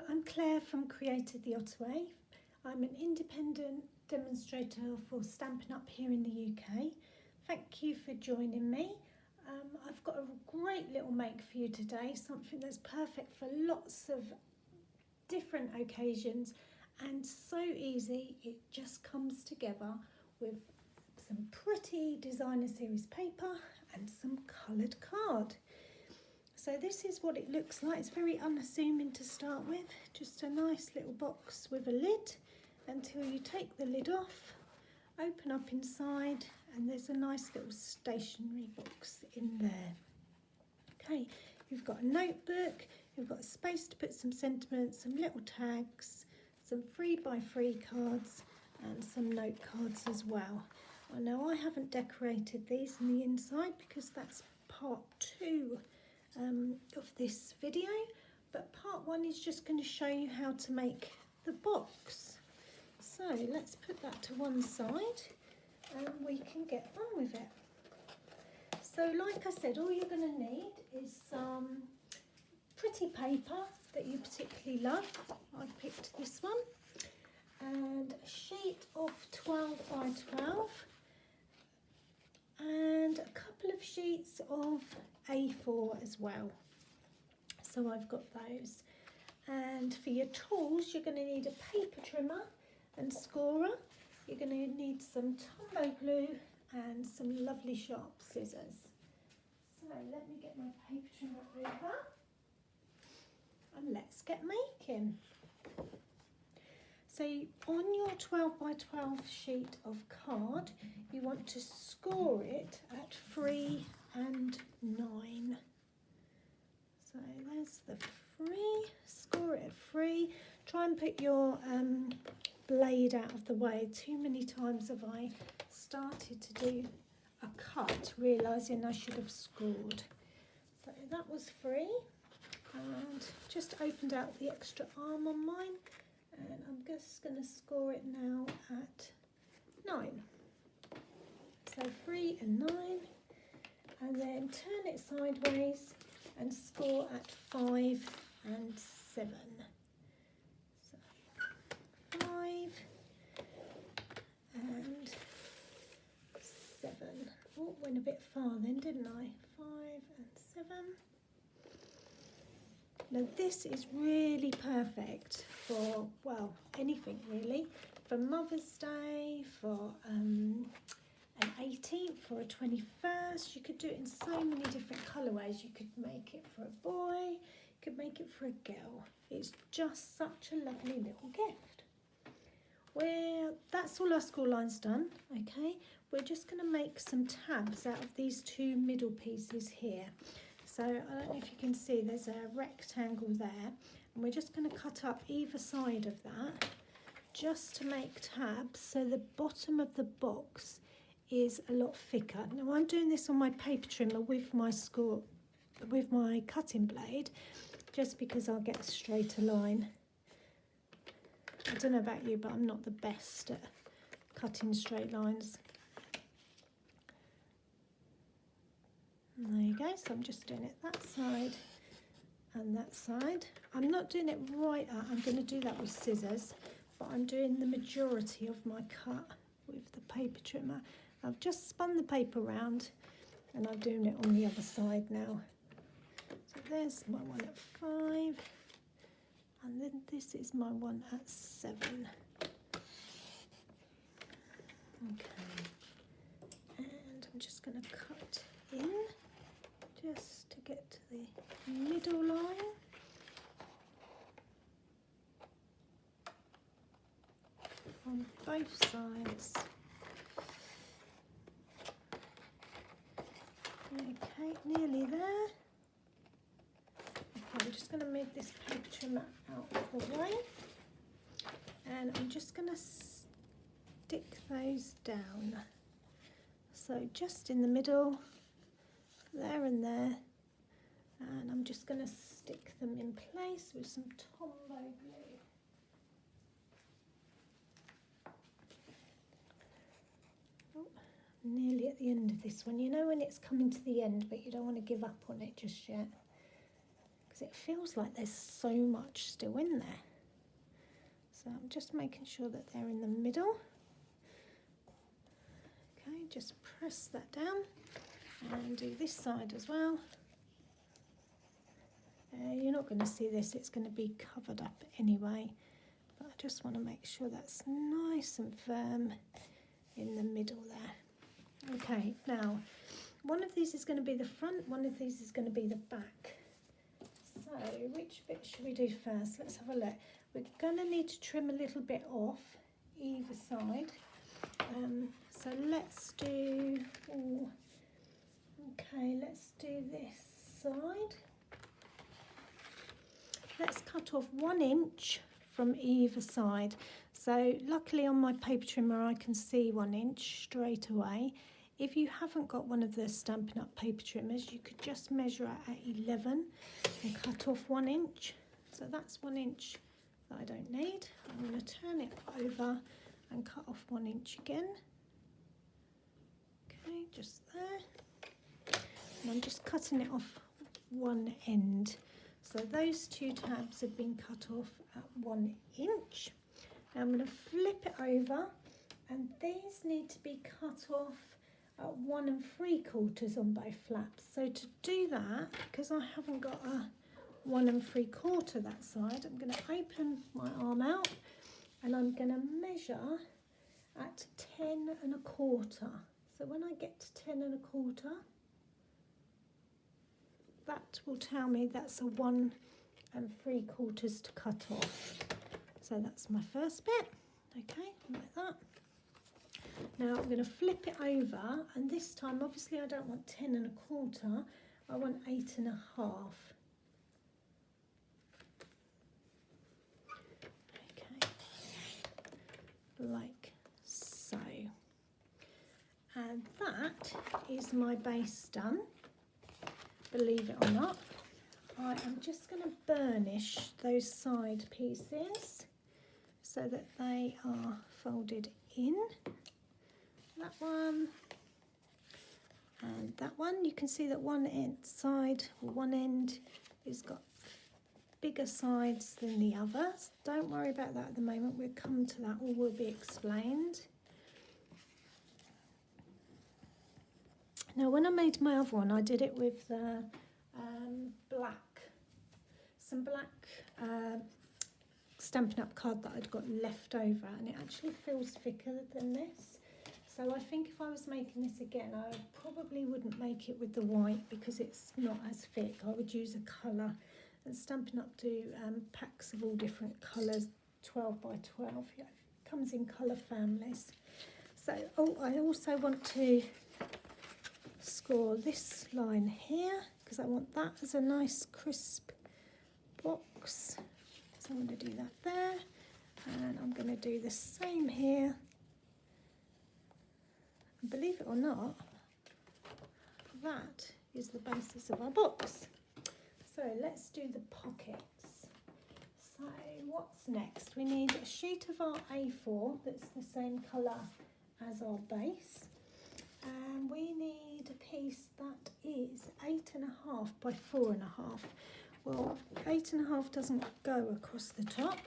I'm Claire from Created the Ottaway. I'm an independent demonstrator for Stampin' Up! Here in the UK. Thank you for joining me. I've got a great little make for you today, something that's perfect for lots of different occasions and so easy. It just comes together with some pretty designer series paper and some coloured card. So this is what it looks like. It's very unassuming to start with, just a nice little box with a lid until you take the lid off, open up inside, and there's a nice little stationery box in there. Okay, you've got a notebook, you've got space to put some sentiments, some little tags, some 3x3 cards and some note cards as well. Now I haven't decorated these on the inside because that's part 2 of this video, but part 1 is just going to show you how to make the box. So let's put that to one side and we can get on with it. So like I said, all you're going to need is some pretty paper that you particularly love. I picked this one, and a sheet of 12 by 12 and a couple of sheets of A4 as well. So I've got those. And for your tools, you're going to need a paper trimmer and scorer. You're going to need some Tombow glue and some lovely sharp scissors. So let me get my paper trimmer over and let's get making. So on your 12 by 12 sheet of card, you want to score it at 3 and 9. So there's the 3, score it at 3. Try and put your blade out of the way. Too many times have I started to do a cut, realising I should have scored. So that was 3, and just opened out the extra arm on mine. And I'm just going to score it now at 9. So 3 and 9, and then turn it sideways and score at 5 and 7. So 5 and 7. Oh, went a bit far then, didn't I? 5 and 7. Now this is really perfect for, well, anything really. For Mother's Day, for an 18th, for a 21st. You could do it in so many different colourways. You could make it for a boy, you could make it for a girl. It's just such a lovely little gift. Well, that's all our score lines done, okay? We're just going to make some tabs out of these 2 middle pieces here. So I don't know if you can see, there's a rectangle there, and we're just going to cut up either side of that just to make tabs so the bottom of the box is a lot thicker. Now I'm doing this on my paper trimmer with my cutting blade, just because I'll get a straighter line. I don't know about you, but I'm not the best at cutting straight lines. There you go, so I'm just doing it that side and that side. I'm not doing it right up, I'm going to do that with scissors, but I'm doing the majority of my cut with the paper trimmer. I've just spun the paper round and I'm doing it on the other side now. So there's my one at 5, and then this is my one at 7. Okay, and I'm just going to cut in just to get to the middle line. On both sides. Okay, nearly there. Okay, I'm just going to move this paper trimmer out of the way, and I'm just going to stick those down. So just in the middle, there and there, and I'm just going to stick them in place with some Tombow glue. Oh, nearly at the end of this one. You know when it's coming to the end, but you don't want to give up on it just yet, because it feels like there's so much still in there. So I'm just making sure that they're in the middle. Okay, just press that down and do this side as well. You're not going to see this, it's going to be covered up anyway, but I just want to make sure that's nice and firm in the middle there. Okay, now one of these is going to be the front, one of these is going to be the back. So which bit should we do first? Let's have a look. We're going to need to trim a little bit off either side. So let's do, okay, let's do this side. Let's cut off 1 inch from either side. So luckily on my paper trimmer I can see 1 inch straight away. If you haven't got one of the Stampin' Up paper trimmers, you could just measure it at 11 and cut off 1 inch. So that's 1 inch that I don't need. I'm going to turn it over and cut off 1 inch again. Okay, just there. And I'm just cutting it off one end. So those 2 tabs have been cut off at 1 inch. Now I'm going to flip it over, and these need to be cut off at 1 3/4 on both flaps. So to do that, because I haven't got a 1 3/4 that side, I'm going to open my arm out and I'm going to measure at 10 1/4. So when I get to 10 1/4, that will tell me that's a 1 3/4 to cut off. So that's my first bit, okay, like that. Now I'm going to flip it over, and this time obviously I don't want 10 1/4, I want 8 1/2. Okay, like so. And that is my base done. Believe it or not, I am just going to burnish those side pieces so that they are folded in. That one and that one. You can see that one end has got bigger sides than the others. Don't worry about that at the moment, we'll come to that, all will be explained. Now when I made my other one, I did it with some black Stampin' Up card that I'd got left over, and it actually feels thicker than this. So I think if I was making this again, I probably wouldn't make it with the white because it's not as thick. I would use a colour, and Stampin' Up do packs of all different colours, 12 by 12, yeah, it comes in colour families. So, I also want to score this line here because I want that as a nice crisp box. So I'm going to do that there, and I'm going to do the same here. And believe it or not, that is the basis of our box. So let's do the pockets. So what's next? We need a sheet of our A4 that's the same colour as our base. And we need a piece that is 8 1/2 by 4 1/2. Well, 8 1/2 doesn't go across the top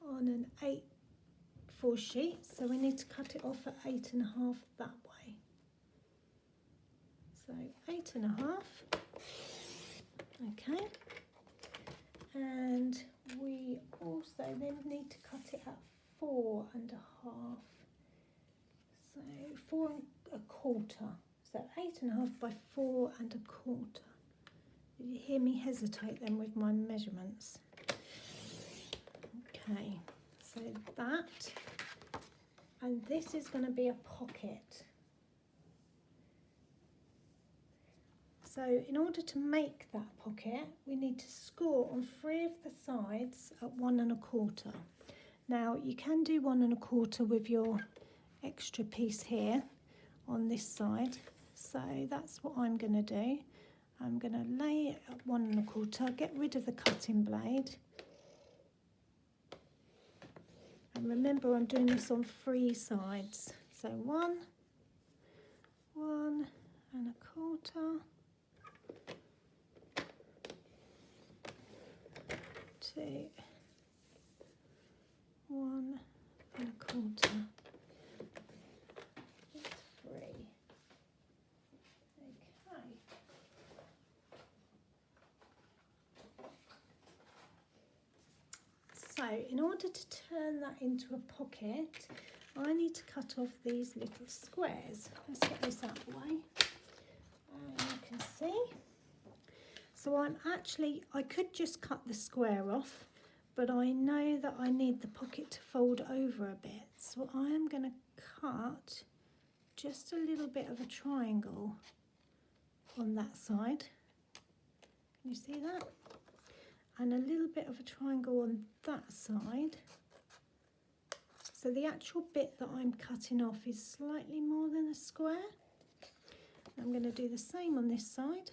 on an 8/4 sheet, so we need to cut it off at 8 1/2 that way. So 8 1/2, okay. And we also then need to cut it at 4 1/2. So 4 1/4. So 8 1/2 by 4 1/4. Did you hear me hesitate then with my measurements? Okay, so that, and this is going to be a pocket. So in order to make that pocket, we need to score on 3 of the sides at 1 1/4. Now you can do 1 1/4 with your extra piece here on this side. So that's what I'm going to do. I'm going to lay it at 1 1/4, get rid of the cutting blade. And remember, I'm doing this on 3 sides. So 1 1/4, 2, 1 1/4, 3. Okay. So in order to turn that into a pocket, I need to cut off these little squares. Let's get this out of the way. And you can see. So I could just cut the square off, but I know that I need the pocket to fold over a bit. So I am going to cut just a little bit of a triangle on that side. Can you see that? And a little bit of a triangle on that side. So the actual bit that I'm cutting off is slightly more than a square. I'm going to do the same on this side.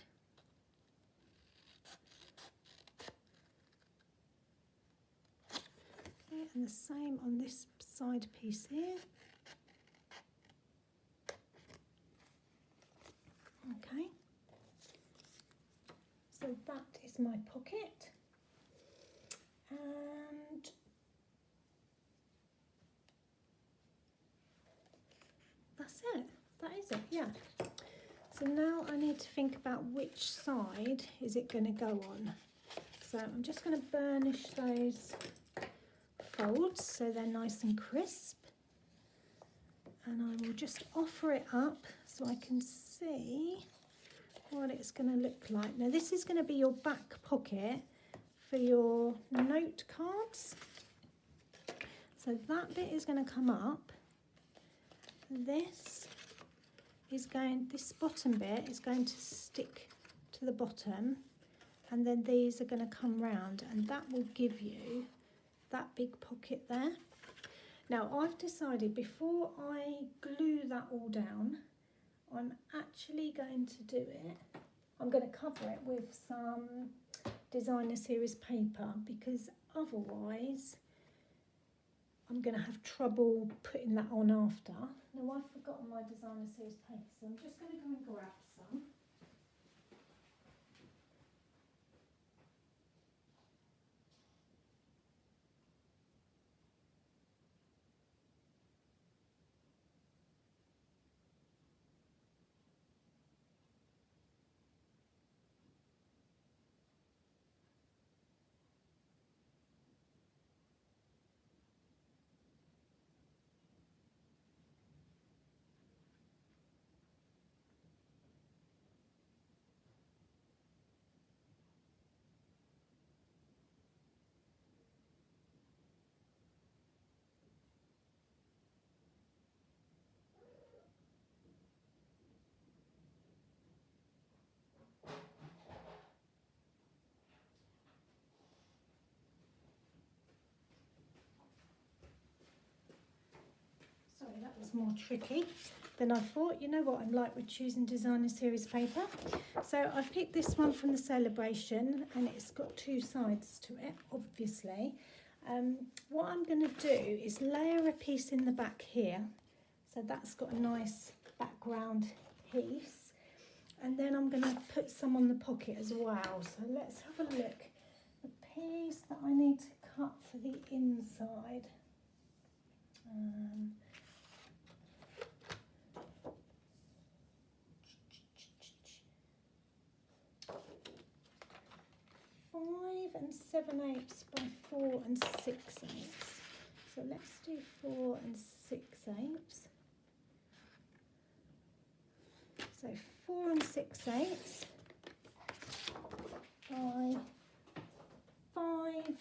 Okay, and the same on this side piece here. Okay. So that is my pocket. And that's it. That is it, yeah. So now I need to think about which side is it going to go on. So I'm just going to burnish those folds so they're nice and crisp. And I will just offer it up so I can see what it's going to look like. Now this is going to be your back pocket for your note cards. So that bit is going to come up. This bottom bit is going to stick to the bottom, and then these are going to come round, and that will give you that big pocket there. Now I've decided before I glue that all down, I'm actually going to do it. I'm going to cover it with some designer series paper, because otherwise I'm going to have trouble putting that on after. Now I've forgotten my designer series paper, so I'm just going to go and grab some. Sorry, that was more tricky than I thought. You know what I'm like with choosing designer series paper. So I've picked this one from the Celebration, and it's got two sides to it, obviously. What I'm going to do is layer a piece in the back here. So that's got a nice background piece. And then I'm going to put some on the pocket as well. So let's have a look. The piece that I need to cut for the inside. 5 7/8 by 4 6/8. So let's do 4 6/8. So 4 6/8 by 5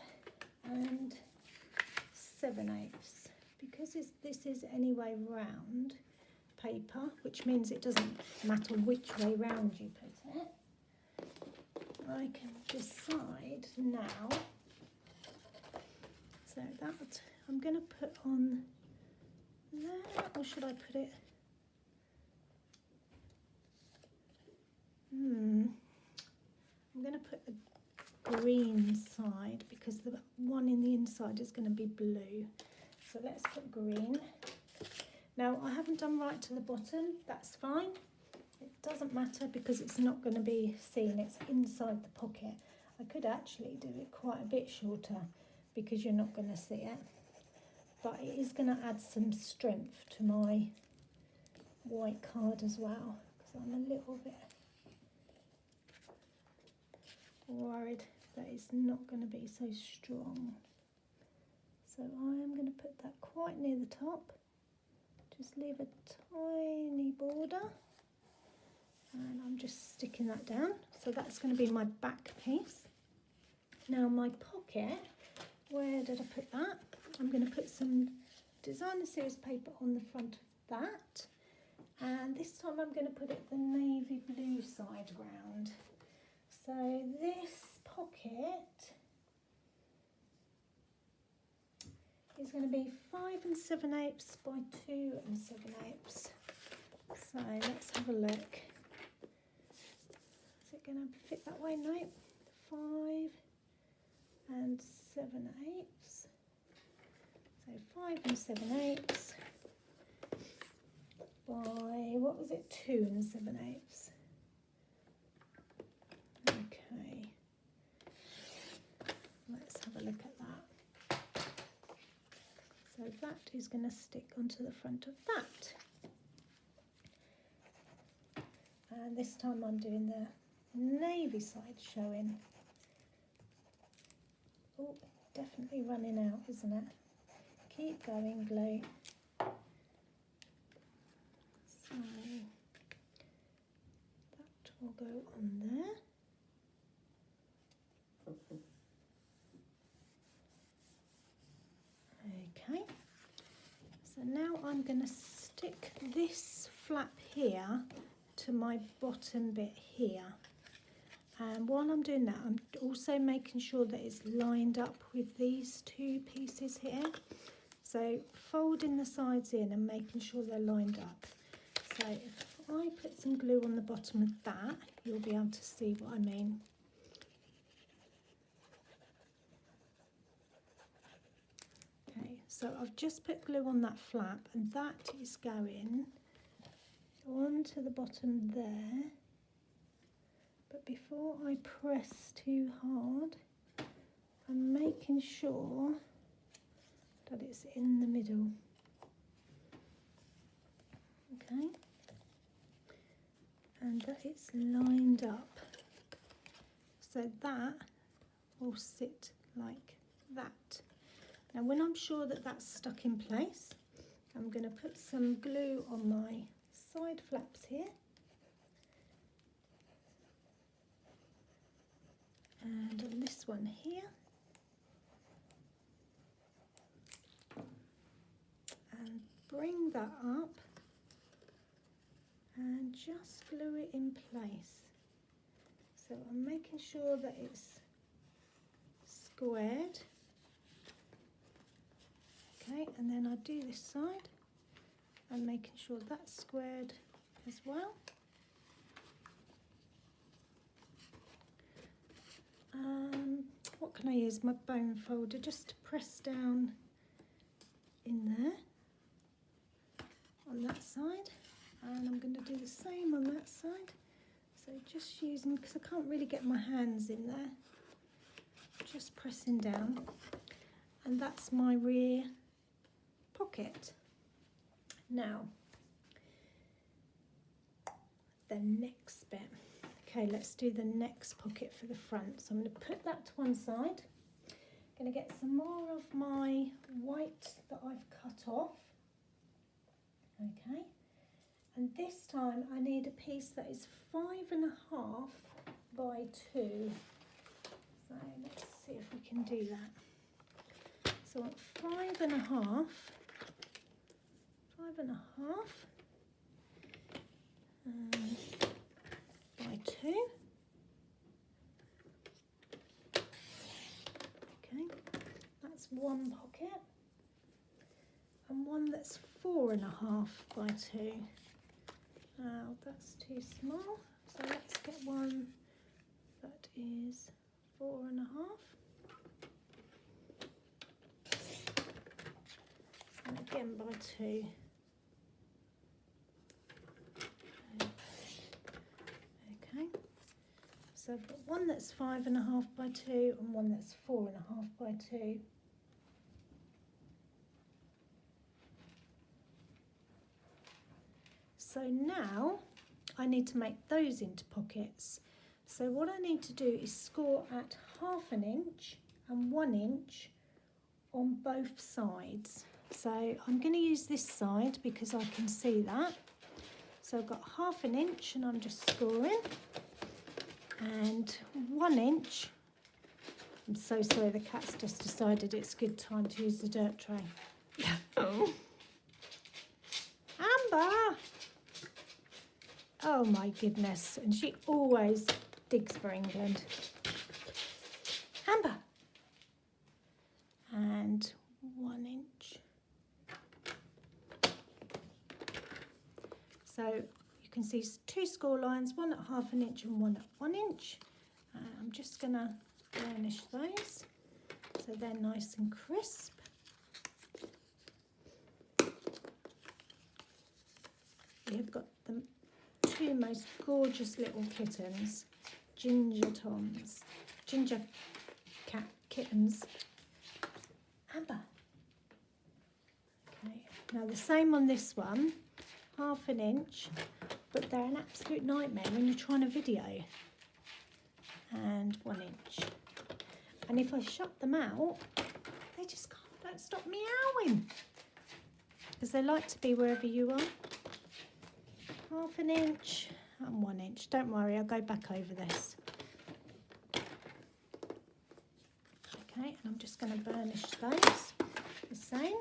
7/8. Because this is anyway round paper, which means it doesn't matter which way round you put it. I can decide now. So that I'm going to put on there, or should I put it? I'm going to put the green side, because the one in the inside is going to be blue. So let's put green. Now I haven't done right to the bottom, that's fine. It doesn't matter because it's not going to be seen, it's inside the pocket. I could actually do it quite a bit shorter because you're not going to see it, but it is going to add some strength to my white card as well, because I'm a little bit worried that it's not going to be so strong. So I am going to put that quite near the top, just leave a tiny border, and I'm just sticking that down. So that's going to be my back piece. Now my pocket, where did I put that? I'm going to put some designer series paper on the front of that, and this time I'm going to put it the navy blue side round. So this pocket is going to be 5 7/8 by 2 7/8. So let's have a look. Is it going to fit that way? No. 5 7/8. So 5 7/8 by, what was it, 2 7/8. Okay, let's have a look at that. So that is going to stick onto the front of that. And this time I'm doing the navy side showing. Oh, definitely running out, isn't it? Keep going, glue. So that will go on there. Okay, so now I'm going to stick this flap here to my bottom bit here, and while I'm doing that I'm also making sure that it's lined up with these two pieces here, so folding the sides in and making sure they're lined up. So if I put some glue on the bottom of that, you'll be able to see what I mean. So I've just put glue on that flap, and that is going onto the bottom there. But before I press too hard, I'm making sure that it's in the middle. Okay, and that it's lined up. So that will sit like that. Now when I'm sure that that's stuck in place, I'm going to put some glue on my side flaps here. And on this one here. And bring that up and just glue it in place. So I'm making sure that it's squared. Okay, and then I do this side and making sure that's squared as well. What can I use? My bone folder, just to press down in there on that side, and I'm going to do the same on that side. So just using, because I can't really get my hands in there, just pressing down, and that's my rear pocket. Now the next bit. Okay, let's do the next pocket for the front. So I'm going to put that to one side. I'm going to get some more of my white that I've cut off. Okay, and this time I need a piece that is 5.5 by 2. So let's see if we can do that. So at 5.5 by 2. Okay, that's one pocket, and one that's 4.5 by 2. That's too small, so let's get one that is 4.5. And again by 2. Okay, so So I've got one that's 5.5 by 2 and one that's 4.5 by 2. So now I need to make those into pockets. So what I need to do is score at 1/2 inch and 1 inch on both sides. So I'm going to use this side because I can see that. So I've got 1/2 inch and I'm just scoring, and 1 inch. I'm so sorry, the cat's just decided it's a good time to use the dirt tray. Oh. Amber! Oh my goodness, and she always digs for England. Amber! And 1 inch. So you can see 2 score lines, one at 1/2 inch and one at 1 inch. I'm just going to burnish those so they're nice and crisp. We've got the 2 most gorgeous little kittens, ginger cat kittens. Amber. Okay, now the same on this one, 1/2 inch, but they're an absolute nightmare when you're trying to video. And 1 inch. And if I shut them out, they just don't stop meowing, because they like to be wherever you are. 1/2 inch and 1 inch. Don't worry, I'll go back over this. Okay, and I'm just going to burnish those the same.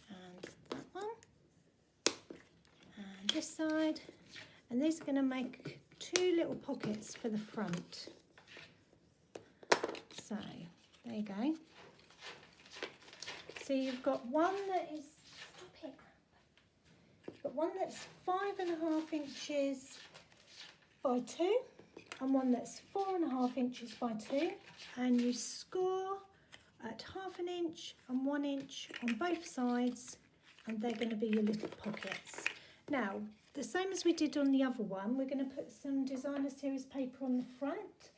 And that one. And this side. And these are going to make 2 little pockets for the front. So, there you go. So you've got one that is, stop it. You've got one that's 5.5 inches by 2 and one that's 4.5 inches by 2, and you score at 1/2 inch and 1 inch on both sides, and they're going to be your little pockets. Now, the same as we did on the other one, we're going to put some designer series paper on the front,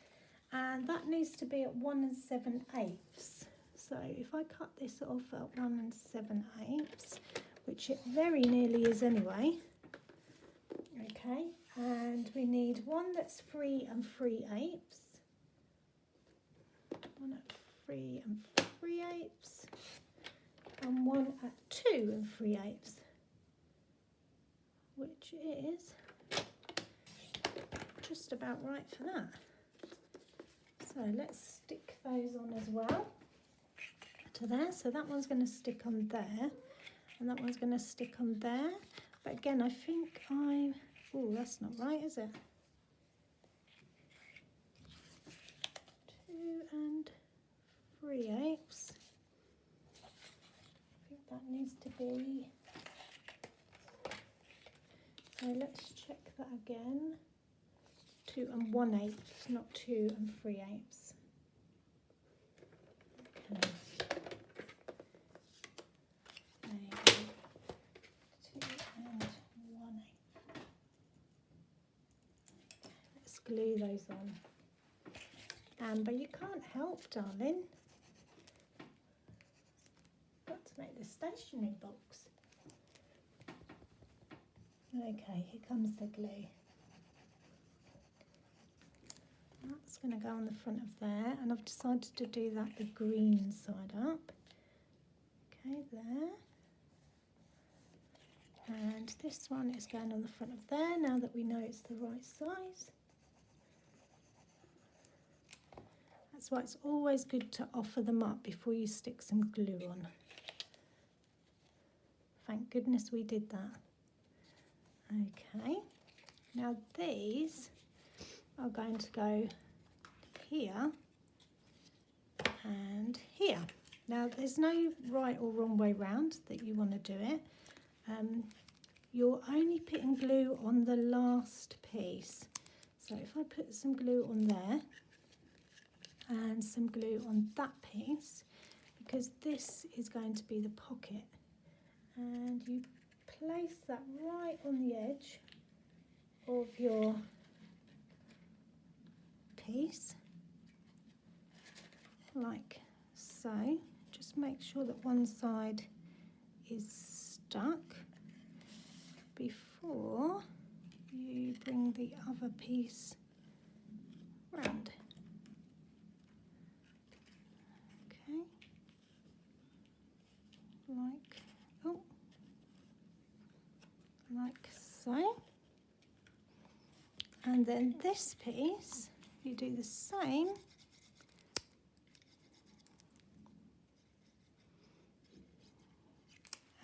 and that needs to be at 1 7/8. So if I cut this off at 1 7/8, which it very nearly is anyway. Okay, and we need one that's 3 3/8, one at 3 3/8, and one at 2 3/8. Which is just about right for that. So let's stick those on as well to there. So that one's going to stick on there, and that one's going to stick on there. But again, I think oh, that's not right, is it? 2 3/8. I think that needs to be. So let's check that again. 2 1/8, not 2 3/8. Okay. There you go. 2 1/8. Let's glue those on. But you can't help, darling. Got to make the stationery box. Okay, here comes the glue. That's going to go on the front of there, and I've decided to do that the green side up. Okay, there. And this one is going on the front of there, now that we know it's the right size. That's why it's always good to offer them up before you stick some glue on. Thank goodness we did that. Okay, now these are going to go here and here. Now there's no right or wrong way round that you want to do it. You're only putting glue on the last piece. So if I put some glue on there and some glue on that piece, because this is going to be the pocket, and you place that right on the edge of your piece, like so. Just make sure that one side is stuck before you bring the other piece round. Okay, like so. And then this piece, you do the same.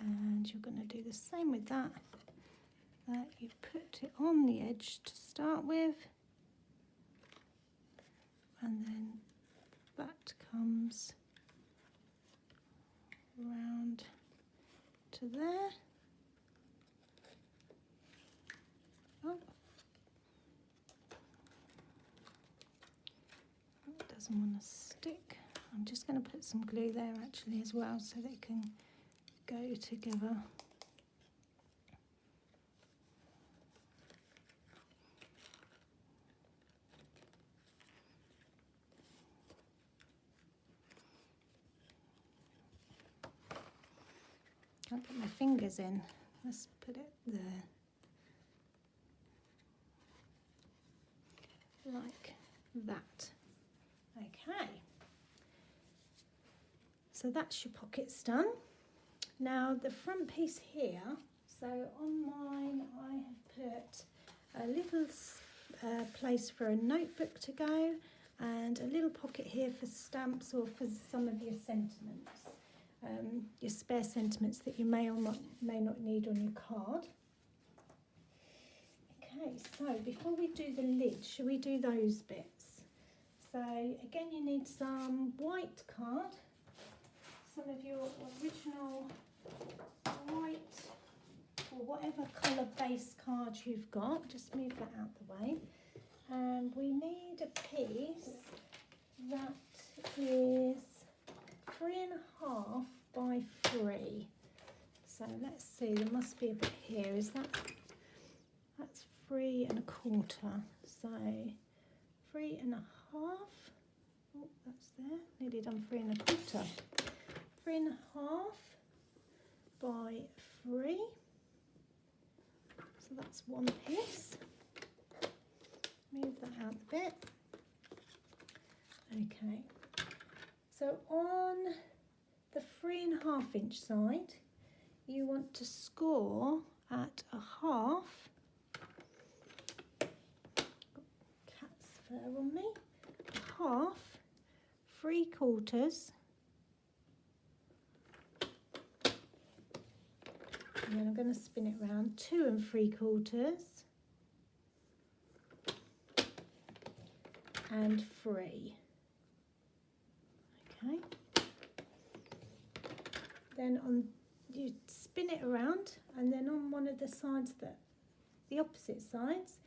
And you're going to do the same with that. That you put it on the edge to start with. And then that comes round to there. Oh. It doesn't want to stick. I'm just going to put some glue there actually as well so they can go together. Can't get my fingers in. Let's put it there. Like that. Okay. So that's your pockets done. Now the front piece here, so on mine I have put a little place for a notebook to go and a little pocket here for stamps or for some of your sentiments, your spare sentiments that you may not need on your card. Okay, so before we do the lid, shall we do those bits? So again, you need some white card, some of your original white or whatever colour base card you've got. Just move that out the way. And we need a piece that is 3.5 by 3. So let's see, there must be a bit here. Is that's 3.25. So 3.5. Oh, that's there. Nearly done 3.25. 3.5 by 3. So that's one piece. Move that out a bit. Okay. So on the 3.5 inch side, you want to score at a half. Cat's fur on me. A half, 3/4. And then I'm going to spin it round, 2 3/4 and 3. Okay. Then you spin it around, and then on one of the sides, the opposite sides,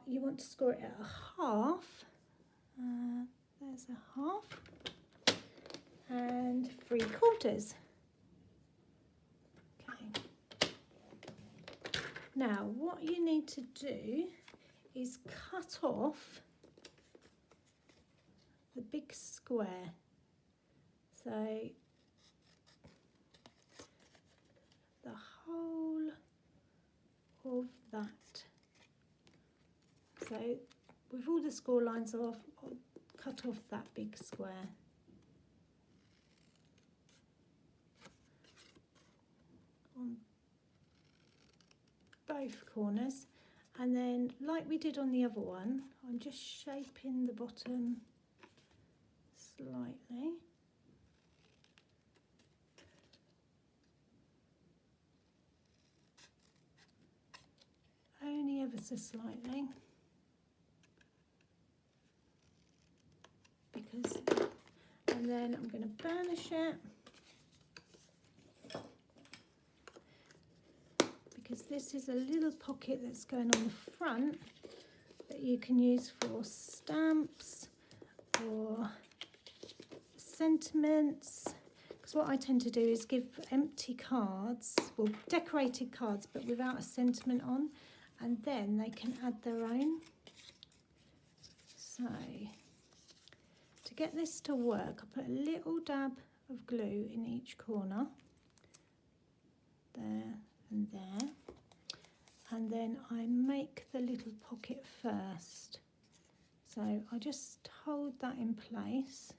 you want to score it at a half. There's a half and 3/4. Now what you need to do is cut off the big square. So the whole of that. So with all the score lines off, I'll cut off that big square. On both corners, and then like we did on the other one, I'm just shaping the bottom slightly. Only ever so slightly, and then I'm going to burnish it. Because this is a little pocket that's going on the front that you can use for stamps or sentiments. Because what I tend to do is give empty cards, well, decorated cards, but without a sentiment on, and then they can add their own. So to get this to work, I put a little dab of glue in each corner, there and there, and then I make the little pocket first. So I just hold that in place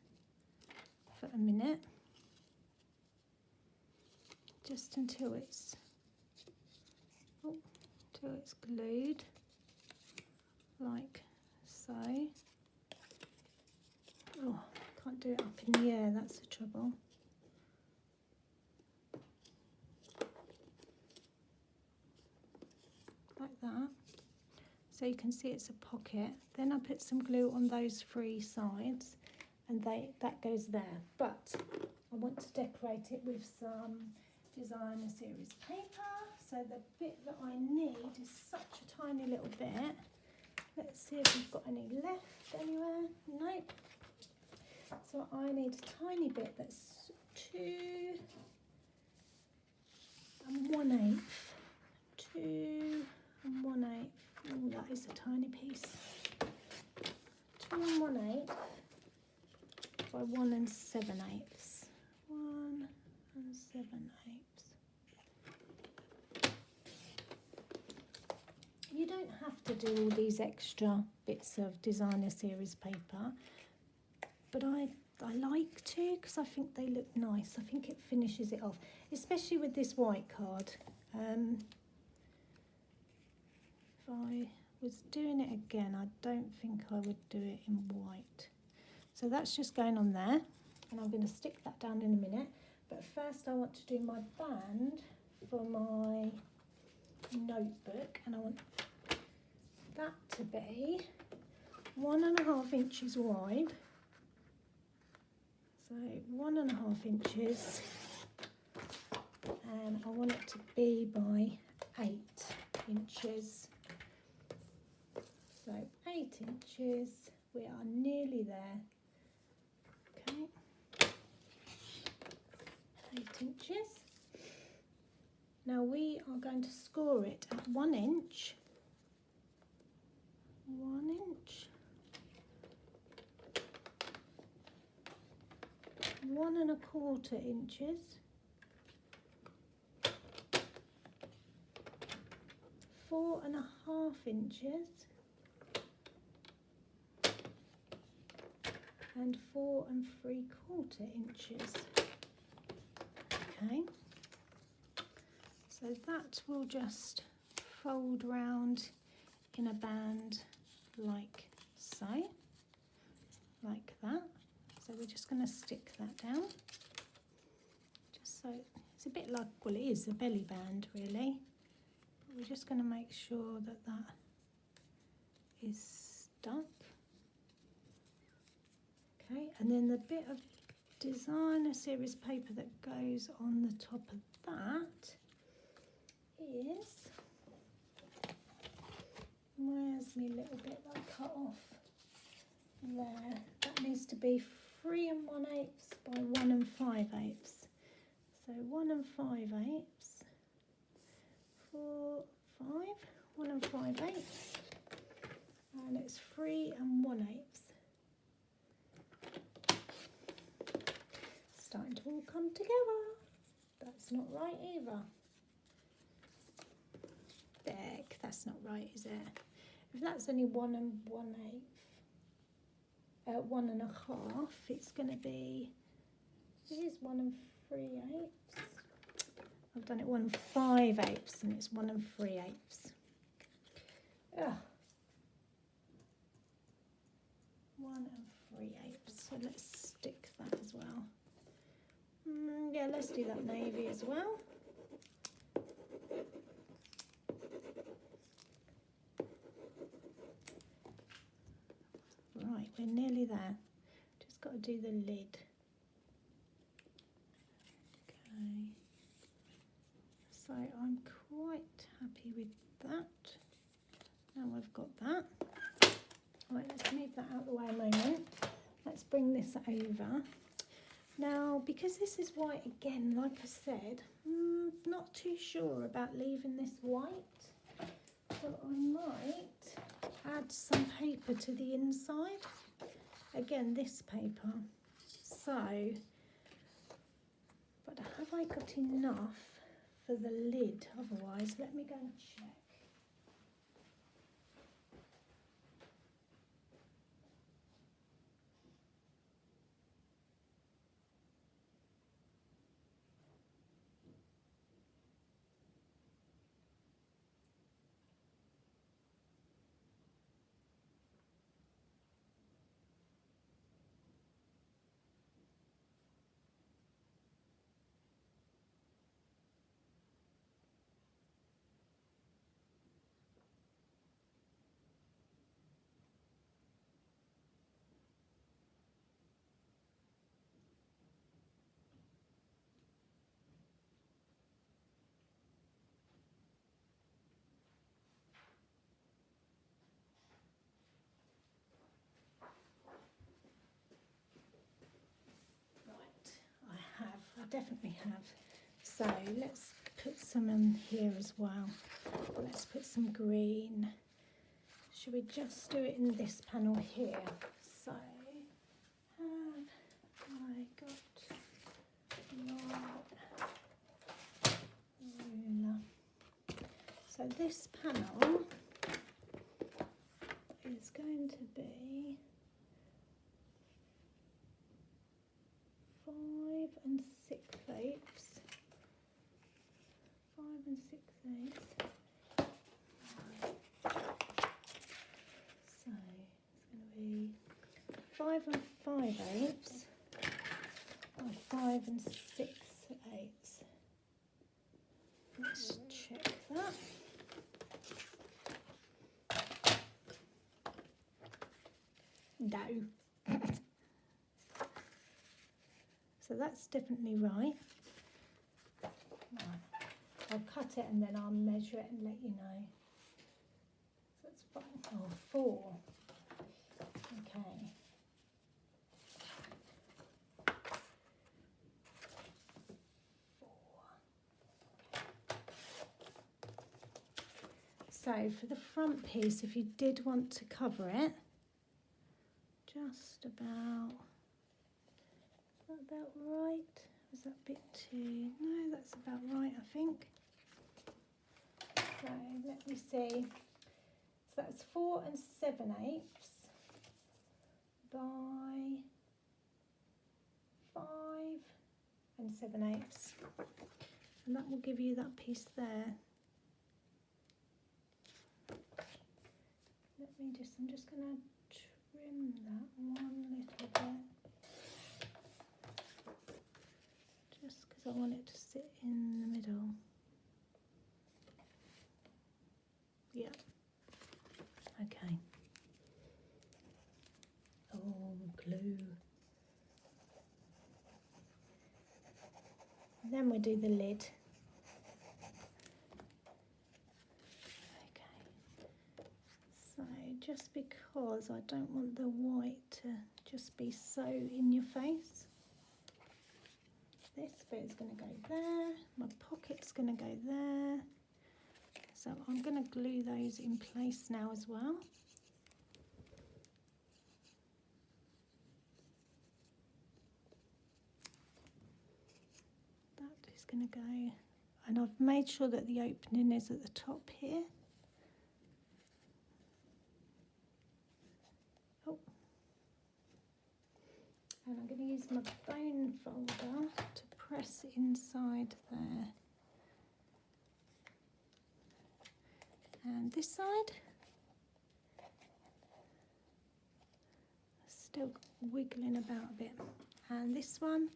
for a minute, just until it's glued, like so. Oh, can't do it up in the air, that's the trouble. Like that. So you can see it's a pocket. Then I put some glue on those three sides, and that goes there. But I want to decorate it with some designer series paper. So the bit that I need is such a tiny little bit. Let's see if we've got any left anywhere. Nope. So I need a tiny bit that's 2 1/8. 2 1/8. Oh, that is a tiny piece. 2 1/8 by 1 7/8. 1 7/8. You don't have to do all these extra bits of designer series paper, but I like to, because I think they look nice. I think it finishes it off, especially with this white card. If I was doing it again, I don't think I would do it in white. So that's just going on there, and I'm going to stick that down in a minute. But first I want to do my band for my notebook, and I want that to be 1.5 inches wide. So 1.5 inches, and I want it to be by 8 inches. So 8 inches, we are nearly there. Okay, 8 inches. Now we are going to score it at 1 inch. 1 inch. 1.25 inches. 4.5 inches. And 4 3/4 inches. Okay, so that will just fold round in a band like so, like that. So we're just going to stick that down, just so it's a bit like, well, it is a belly band really, but we're just going to make sure that that is stuck. Okay, and then the bit of designer series paper that goes on the top of that is, where's my little bit that I cut off? There, that needs to be 3 1/8 by 1 5/8. So 1 5/8, 4, 5, 1 5/8, and it's 3 1/8. Starting to all come together. That's not right either. Heck, that's not right, is it? If that's only 1 1/8, 1 1/2, it's going to be, it is 1 3/8. I've done it 1 5/8, and it's 1 3/8. Ugh. 1 3/8. So let's stick that as well. Yeah, let's do that navy as well. Right, we're nearly there. Just got to do the lid. Okay. So I'm quite happy with that. Now I've got that. Right, let's move that out of the way a moment. Let's bring this over. Now, because this is white again, like I said, not too sure about leaving this white. So I might add some paper to the inside. Again, this paper. So, but have I got enough for the lid? Otherwise, let me go and check. I definitely have. So let's put some in here as well. Let's put some green. Should we just do it in this panel here? So have I got my ruler? So this panel is going to be 5 6/8. 5 6/8. So it's going to be 5 5/8 by 5 6/8. Let's check that. No. So that's definitely right. I'll cut it and then I'll measure it and let you know. So it's 5, 4. Okay. So for the front piece, if you did want to cover it, just about, is that about right? Is that a bit too, no, that's about right, I think. So let me see. So that's 4 7/8 by 5 7/8. And that will give you that piece there. I'm just going to trim that one little bit. Just because I want it to sit in the middle. Yeah. Okay. Oh, glue. And then we do the lid. Just because I don't want the white to just be so in your face. This bit is going to go there, my pocket's going to go there. So I'm going to glue those in place now as well. That is going to go, and I've made sure that the opening is at the top here. And I'm going to use my bone folder to press inside there. And this side, still wiggling about a bit. And this one,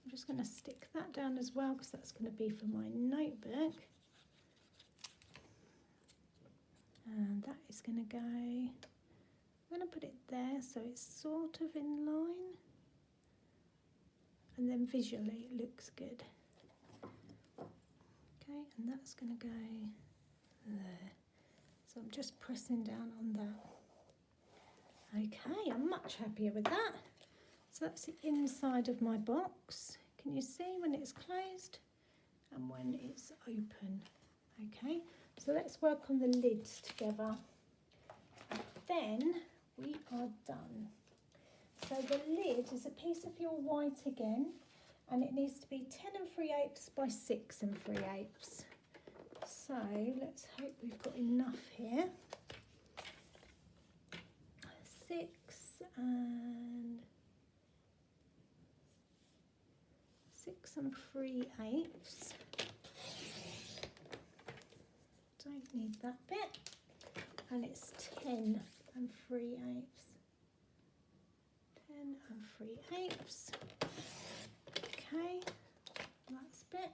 I'm just going to stick that down as well because that's going to be for my notebook. And that is going to go, I'm going to put it there so it's sort of in line. And then visually it looks good. Okay, and that's going to go there. So I'm just pressing down on that. Okay, I'm much happier with that. So that's the inside of my box. Can you see when it's closed and when it's open? Okay, So let's work on the lids together. And then we are done. So the lid is a piece of your white again, and it needs to be 10 3/8 by 6 3/8. So let's hope we've got enough here. 6 3/8. Don't need that bit. And it's 10 3/8. 10 3/8. Okay, that's a bit.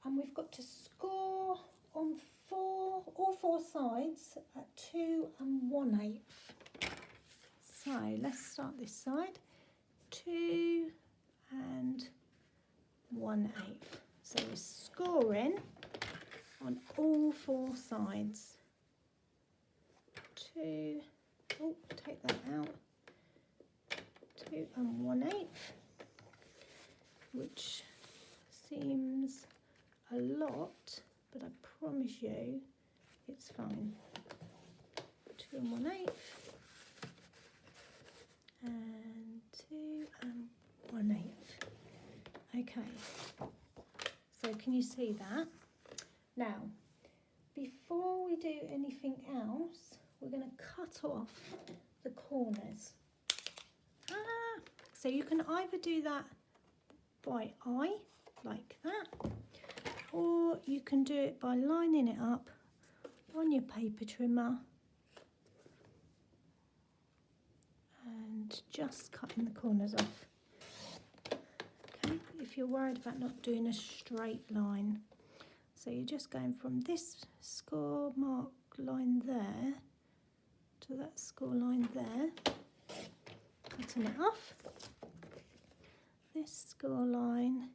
And we've got to score on all four sides at 2 1/8. So let's start this side. 2 1/8. So we're scoring on all four sides. 2, oh, take that out. 2 1/8, which seems a lot, but I promise you it's fine. 2 1/8 and 2 1/8. Okay, so can you see that? Now, before we do anything else, we're going to cut off the corners. So you can either do that by eye, like that, or you can do it by lining it up on your paper trimmer and just cutting the corners off. Okay, if you're worried about not doing a straight line. So you're just going from this score mark line there to that score line there, cutting it off. This score line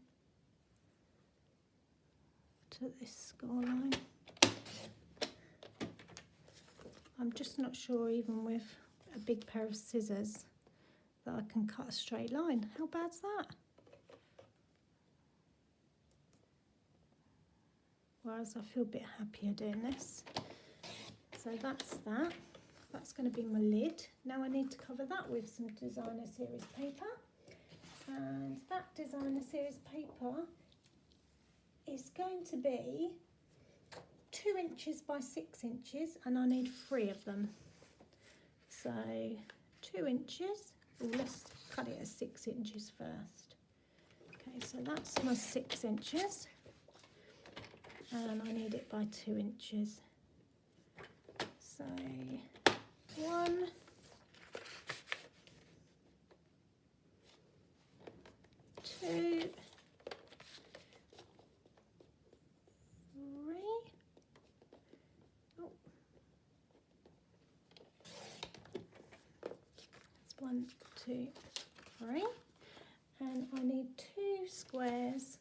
to this score line. I'm just not sure, even with a big pair of scissors, that I can cut a straight line. How bad's that? Whereas I feel a bit happier doing this. So that's that. That's going to be my lid. Now I need to cover that with some designer series paper. And that designer series paper is going to be 2 inches by 6 inches, and I need 3 of them. So 2 inches. Oh, let's cut it at 6 inches first. Okay, so that's my 6 inches. And I need it by 2 inches. So 1, 2, 3. Oh. That's 1, 2, 3. And I need 2 squares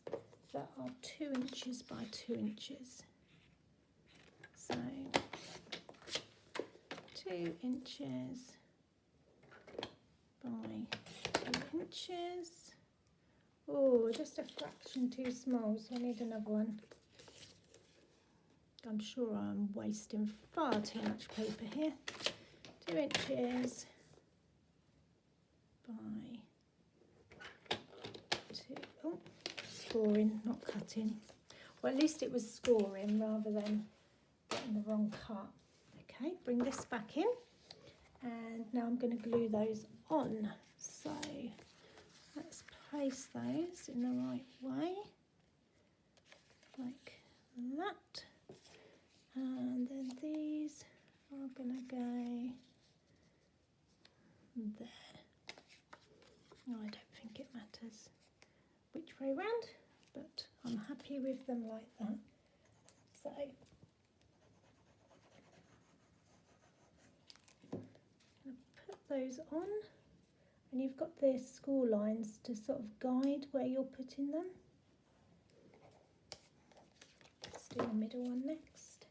that are 2 inches by 2 inches. So 2 inches by 2 inches. Oh, just a fraction too small, so I need another one. I'm sure I'm wasting far too much paper here. 2 inches by 2. Oh, scoring, not cutting. Well, at least it was scoring rather than getting the wrong cut. Okay, bring this back in, and now I'm going to glue those on. So let's place those in the right way, like that. And then these are going to go there. No, I don't think it matters which way round, but I'm happy with them like that. So I'll put those on, and you've got the score lines to sort of guide where you're putting them. Let's do the middle one next.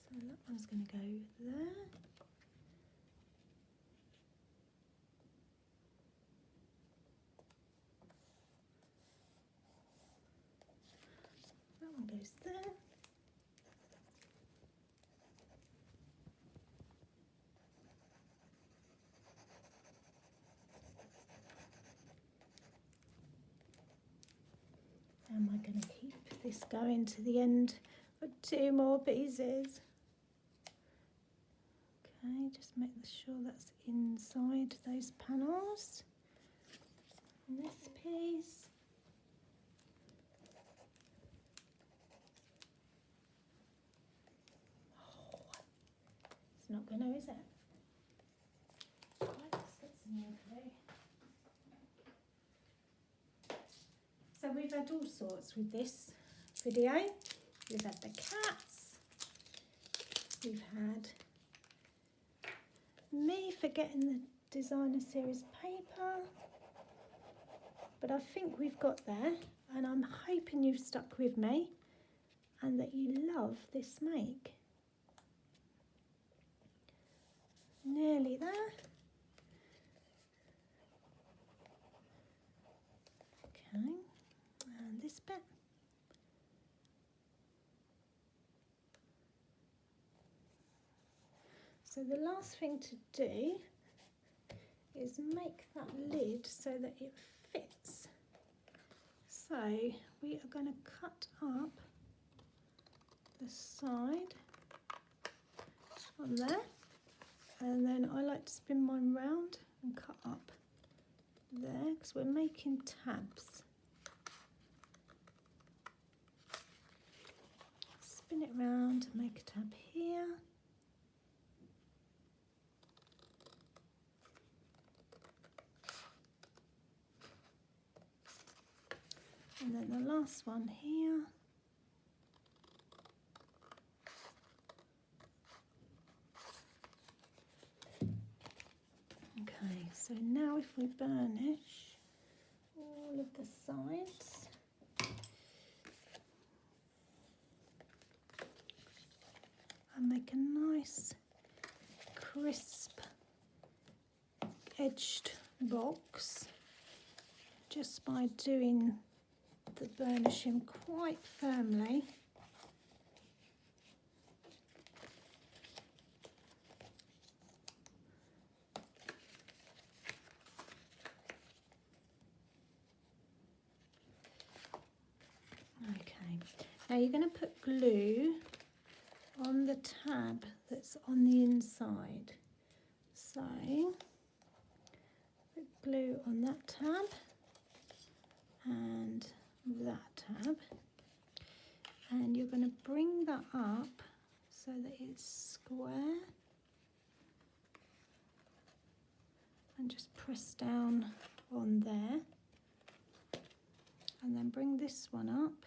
So that one's going to go there. goes there. Am I going to keep this going to the end for 2 more pieces? Okay, just make sure that's inside those panels. And this piece. Oh, it's not going to, is it? Right, let's get some more glue. So we've had all sorts with this video. We've had the cats. We've had me forgetting the designer series paper. But I think we've got there, and I'm hoping you've stuck with me and that you love this make. Nearly there. Okay, and this bit. So the last thing to do is make that lid so that it fits. So we are going to cut up the side on there, and then I like to spin mine round and cut up there because we're making tabs. Spin it round and make a tab here. And then the last one here. Okay, so now if we burnish all of the sides, and make a nice crisp edged box just by doing the burnishing quite firmly. Okay, now you're going to put glue on the tab that's on the inside. So put glue on that tab and that tab, and you're going to bring that up so that it's square and just press down on there, and then bring this one up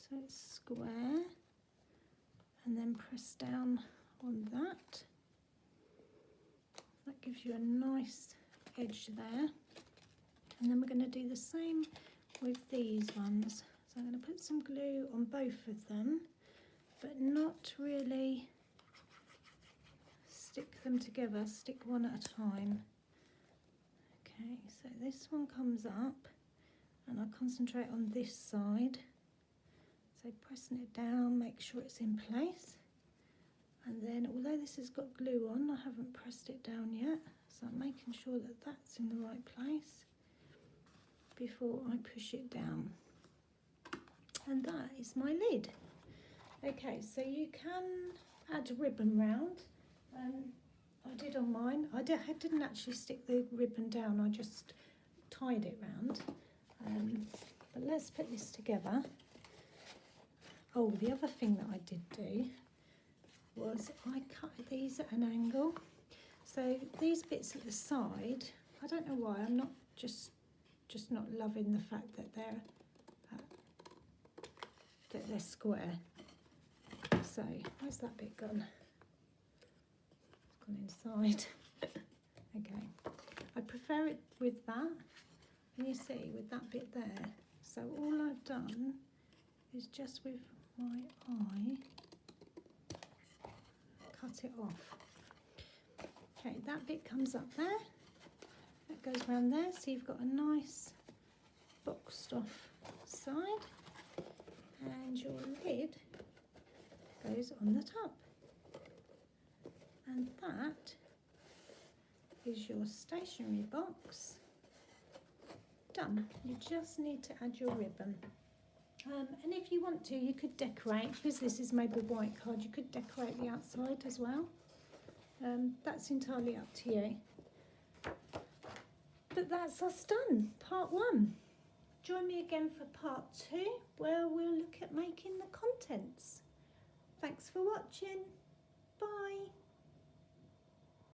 so it's square, and then press down on that. That gives you a nice edge there. And then we're going to do the same with these ones. So I'm going to put some glue on both of them, but not really stick them together, stick one at a time. Okay, so this one comes up, and I concentrate on this side. So pressing it down, make sure it's in place. And then, although this has got glue on, I haven't pressed it down yet. So I'm making sure that that's in the right place before I push it down. And that is my lid. Okay, so you can add ribbon round. I did on mine. I didn't actually stick the ribbon down, I just tied it round. But let's put this together. Oh, the other thing that I did do was I cut these at an angle. So these bits at the side, I don't know why, I'm not just not loving the fact that they're square. So where's that bit gone? It's gone inside. Okay, I prefer it with that. Can you see, with that bit there? So all I've done is just with my eye cut it off. Okay, that bit comes up there, that goes around there, so you've got a nice boxed off side. and your lid goes on the top. And that is your stationery box done. You just need to add your ribbon. And if you want to, you could decorate, because this is made with white card, you could decorate the outside as well. That's entirely up to you. But that's us done, part 1. Join me again for part 2, where we'll look at making the contents. Thanks for watching. Bye.